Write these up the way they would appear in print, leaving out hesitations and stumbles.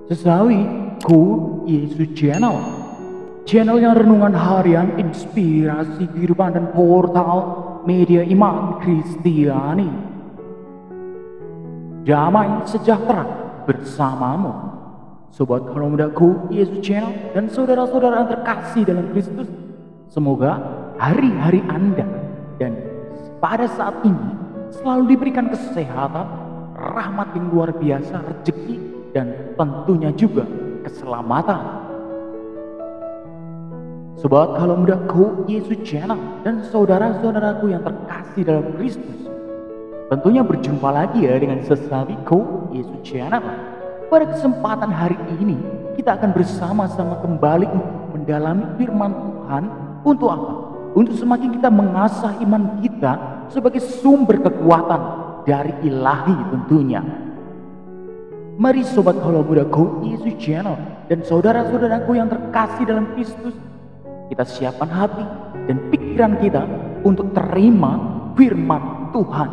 Sesawi Ku Yesus Channel. Channel yang renungan harian, inspirasi kehidupan dan portal media iman Kristiani. Damai sejahtera bersamamu. Sobat kalau mudaku Yesus Channel dan saudara-saudara yang terkasih dalam Kristus. Semoga hari-hari Anda dan pada saat ini selalu diberikan kesehatan, rahmat yang luar biasa, rezeki, dan tentunya juga keselamatan. Sobat kalau mudaku Yesus Channel dan saudara-saudaraku yang terkasih dalam Kristus, tentunya berjumpa lagi ya dengan sesawiku Yesus Channel. Pada kesempatan hari ini kita akan bersama-sama kembali untuk mendalami firman Tuhan. Untuk apa? Untuk semakin kita mengasah iman kita sebagai sumber kekuatan dari ilahi tentunya. Mari sobat kalau mudaku Yesus Channel dan saudara-saudaraku yang terkasih dalam Kristus, kita siapkan hati dan pikiran kita untuk terima firman Tuhan.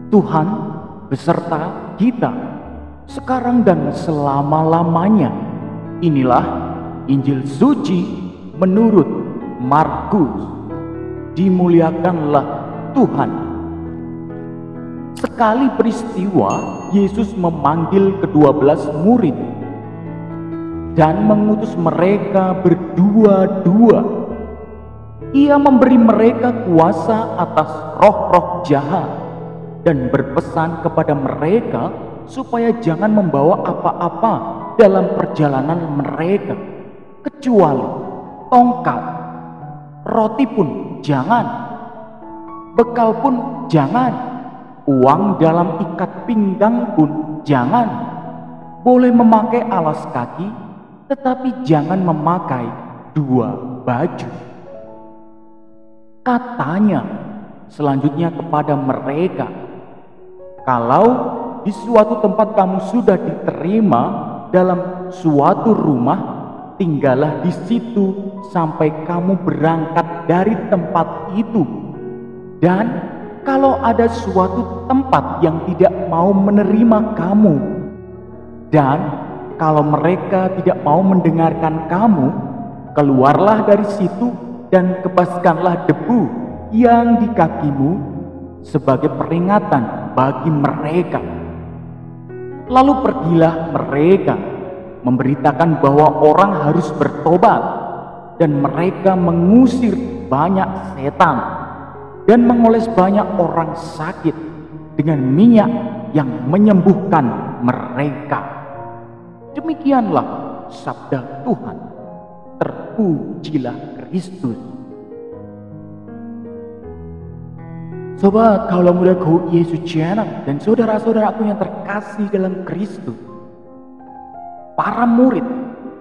Tuhan beserta kita sekarang dan selama-lamanya. Inilah Injil suci menurut Markus. Dimuliakanlah Tuhan. Sekali peristiwa Yesus memanggil ke-12 murid dan mengutus mereka berdua-dua. Ia memberi mereka kuasa atas roh-roh jahat dan berpesan kepada mereka supaya jangan membawa apa-apa dalam perjalanan mereka kecuali tongkat, roti pun jangan, bekal pun jangan, uang dalam ikat pinggang pun jangan. Boleh memakai alas kaki, tetapi jangan memakai dua baju. Katanya selanjutnya kepada mereka, kalau di suatu tempat kamu sudah diterima dalam suatu rumah, tinggallah di situ sampai kamu berangkat dari tempat itu. Dan kalau ada suatu tempat yang tidak mau menerima kamu, dan kalau mereka tidak mau mendengarkan kamu, keluarlah dari situ dan kebaskanlah debu yang di kakimu sebagai peringatan bagi mereka. Lalu pergilah mereka memberitakan bahwa orang harus bertobat, dan mereka mengusir banyak setan dan mengoles banyak orang sakit dengan minyak yang menyembuhkan mereka. Demikianlah sabda Tuhan. Terpujilah Kristus. Sobat kalau mudaku Yesus Channel dan saudara-saudaraku yang terkasih dalam Kristus, para murid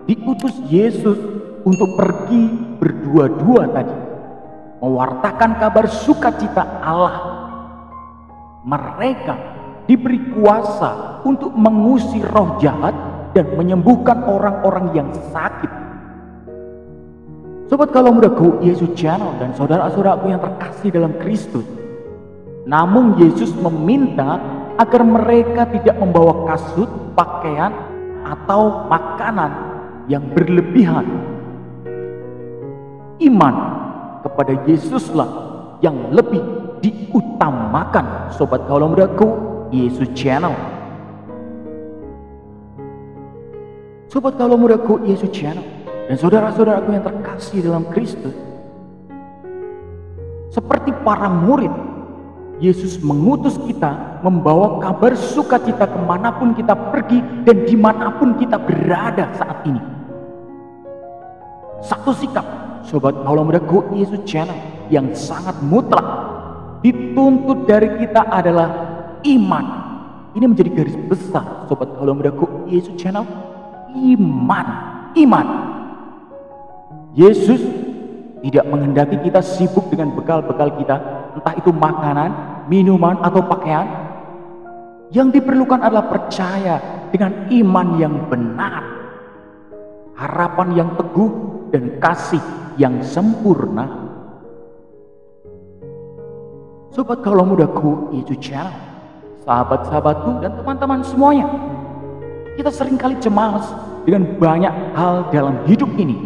diutus Yesus untuk pergi berdua-dua tadi, mewartakan kabar sukacita Allah. Mereka diberi kuasa untuk mengusir roh jahat dan menyembuhkan orang-orang yang sakit. Sobat kalau mudaku Yesus Channel dan saudara-saudaraku yang terkasih dalam Kristus, namun Yesus meminta agar mereka tidak membawa kasut, pakaian, atau makanan yang berlebihan. Iman kepada Yesuslah yang lebih diutamakan. Sobat kalau mudaku Yesus Channel. Sobat kalau mudaku Yesus Channel dan saudara-saudaraku yang terkasih dalam Kristus, seperti para murid, Yesus mengutus kita membawa kabar sukacita kemanapun kita pergi dan dimanapun kita berada saat ini. Satu sikap sobat kalau mudaku Yesus Channel yang sangat mutlak dituntut dari kita adalah iman. Ini menjadi garis besar sobat kalau mudaku Yesus Channel. Iman. Yesus tidak menghendaki kita sibuk dengan bekal-bekal kita, entah itu makanan, minuman, atau pakaian. Yang diperlukan adalah percaya dengan iman yang benar, harapan yang teguh, dan kasih yang sempurna. Sobat kalau mudaku Yesus Channel, sahabat-sahabatku dan teman-teman semuanya. Kita seringkali cemas dengan banyak hal dalam hidup ini.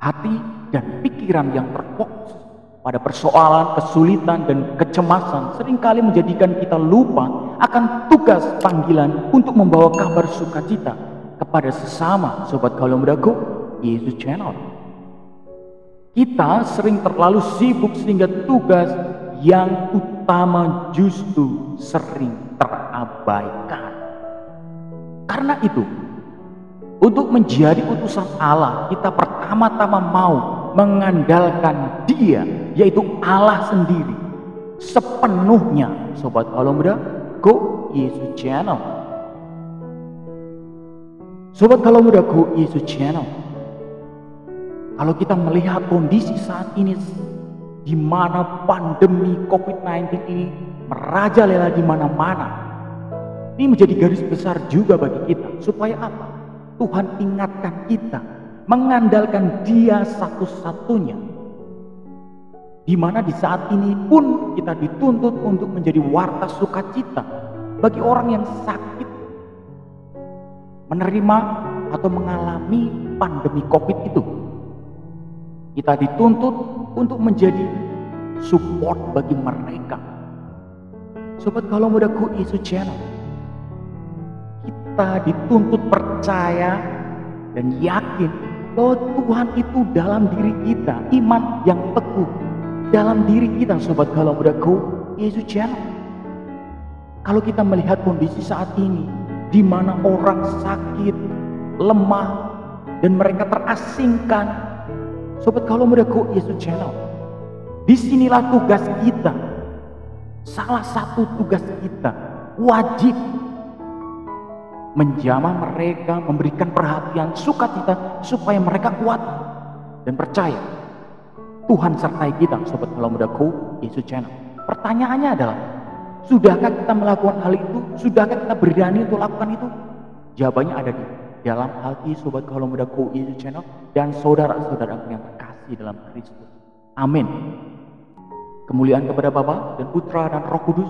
Hati dan pikiran yang terfokus pada persoalan, kesulitan, dan kecemasan seringkali menjadikan kita lupa akan tugas panggilan untuk membawa kabar sukacita kepada sesama sobat Galau Mudaku Yesus Channel. Kita sering terlalu sibuk sehingga tugas yang utama justru sering terabaikan. Karena itu, untuk menjadi utusan Allah, kita pertama-tama mau mengandalkan Dia, yaitu Allah sendiri, sepenuhnya sobat Galau Muda Go Yesus Channel. Sobat Galau Muda Go Yesus Channel, kalau kita melihat kondisi saat ini, di mana pandemi COVID-19 ini merajalela di mana-mana, ini menjadi garis besar juga bagi kita. Supaya apa? Tuhan ingatkan kita mengandalkan Dia satu-satunya, di mana di saat ini pun kita dituntut untuk menjadi warta sukacita bagi orang yang sakit, menerima atau mengalami pandemi COVID itu. Kita dituntut untuk menjadi support bagi mereka. Sobat Galau Mudaku Yesus Channel, kita dituntut percaya dan yakin bahwa Tuhan itu dalam diri kita, iman yang teguh dalam diri kita sobat Galau Mudaku Yesus Channel. Kalau kita melihat kondisi saat ini, di mana orang sakit, lemah, dan mereka terasingkan, sobat Galau Mudaku Yesus Channel, disinilah tugas kita. Salah satu tugas kita wajib menjamah mereka, memberikan perhatian, sukacita supaya mereka kuat dan percaya Tuhan sertai kita sobat Galau Mudaku Yesus Channel. Pertanyaannya adalah, sudahkah kita melakukan hal itu? Sudahkah kita berani untuk lakukan itu? Jawabannya ada di dalam hati sobat Galau Mudaku Yesus Channel dan saudara-saudara yang terkasih dalam Kristus. Amin. Kemuliaan kepada Bapa dan Putra dan Roh Kudus,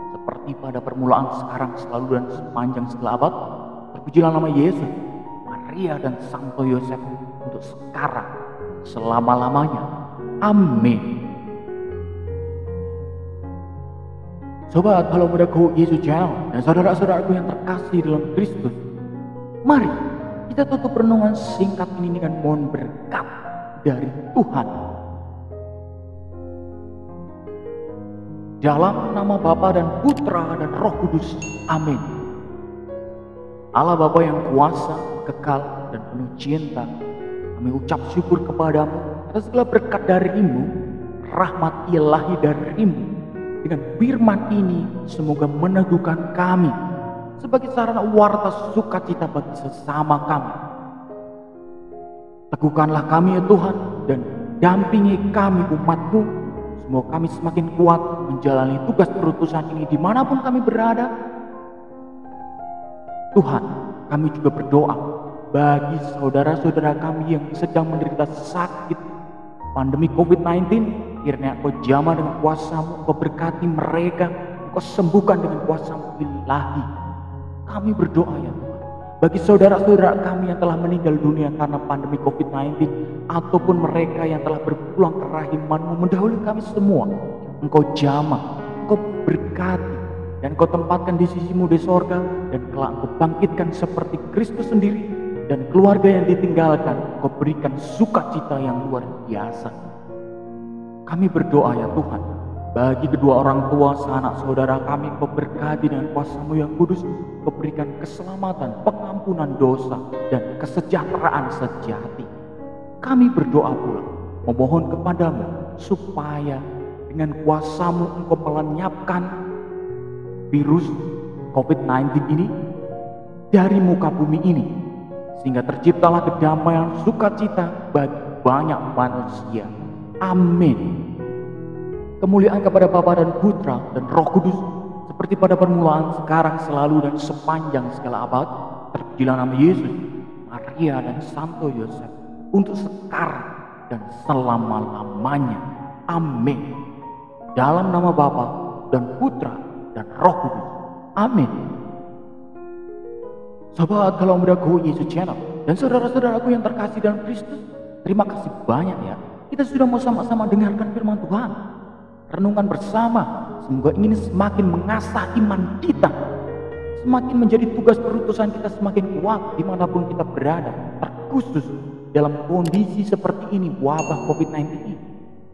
seperti pada permulaan, sekarang, selalu, dan sepanjang segala abad. Terpujilah nama Yesus, Maria, dan Santo Yosef untuk sekarang, selama-lamanya. Amin. Sobat Galau Mudaku Yesus Channel dan saudara-saudaraku yang terkasih dalam Kristus, mari kita tutup renungan singkat ini dengan mohon berkat dari Tuhan. Dalam nama Bapa dan Putra dan Roh Kudus. Amin. Allah Bapa yang kuasa, kekal, dan penuh cinta, kami ucap syukur kepadamu atas segala berkat darimu, rahmat ilahi darimu. Dengan firman ini semoga meneguhkan kami sebagai sarana warta sukacita bagi sesama kami. Teguhkanlah kami ya Tuhan, dan dampingi kami umat-Mu. Semoga kami semakin kuat menjalani tugas perutusan ini dimanapun kami berada. Tuhan, kami juga berdoa bagi saudara-saudara kami yang sedang menderita sakit pandemi COVID-19. Kiranya Engkau jamah dengan kuasa-Mu, Engkau berkati mereka, Engkau sembuhkan dengan kuasa-Mu ilahi. Kami berdoa ya Tuhan, bagi saudara-saudara kami yang telah meninggal dunia karena pandemi COVID-19, ataupun mereka yang telah berpulang ke rahim-Mu mendahului kami semua, Engkau jamah, Engkau berkati, dan Engkau tempatkan di sisi-Mu di sorga, dan kelak Engkau bangkitkan seperti Kristus sendiri, dan keluarga yang ditinggalkan Engkau berikan sukacita yang luar biasa. Kami berdoa ya Tuhan, bagi kedua orang tua, sanak saudara kami, Engkau berkati dengan kuasa-Mu yang kudus, Engkau berikan keselamatan, pengampunan dosa, dan kesejahteraan sejati. Kami berdoa pula, memohon kepadamu supaya dengan kuasa-Mu Engkau melenyapkan virus COVID-19 ini dari muka bumi ini, sehingga terciptalah kedamaian sukacita bagi banyak manusia. Amin. Kemuliaan kepada Bapa dan Putra dan Roh Kudus, seperti pada permulaan, sekarang, selalu, dan sepanjang segala abad. Terpujilah nama Yesus, Maria, dan Santo Yosef untuk sekarang dan selama-lamanya. Amin. Dalam nama Bapa dan Putra dan Roh Kudus. Amin. Sahabat Galau Muda Go Yesus Channel dan saudara-saudaraku yang terkasih dalam Kristus, terima kasih banyak ya. Kita sudah mau sama-sama dengarkan firman Tuhan. Renungan bersama, semoga ini semakin mengasah iman kita, semakin menjadi tugas perutusan kita semakin kuat dimanapun kita berada, terkhusus dalam kondisi seperti ini, wabah COVID-19 ini.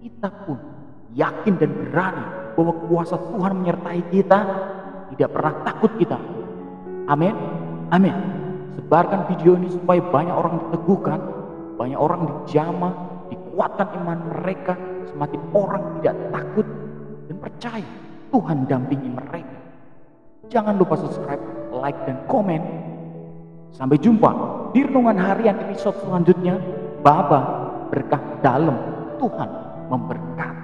Kita pun yakin dan berani bahwa kuasa Tuhan menyertai kita, tidak pernah takut kita. Amin. Amin. Sebarkan video ini supaya banyak orang diteguhkan, banyak orang dijamah, dikuatkan iman mereka, semakin orang tidak takut dan percaya Tuhan dampingi mereka. Jangan lupa subscribe, like, dan komen. Sampai jumpa di renungan harian episode selanjutnya. Baba, berkah dalam, Tuhan memberkati.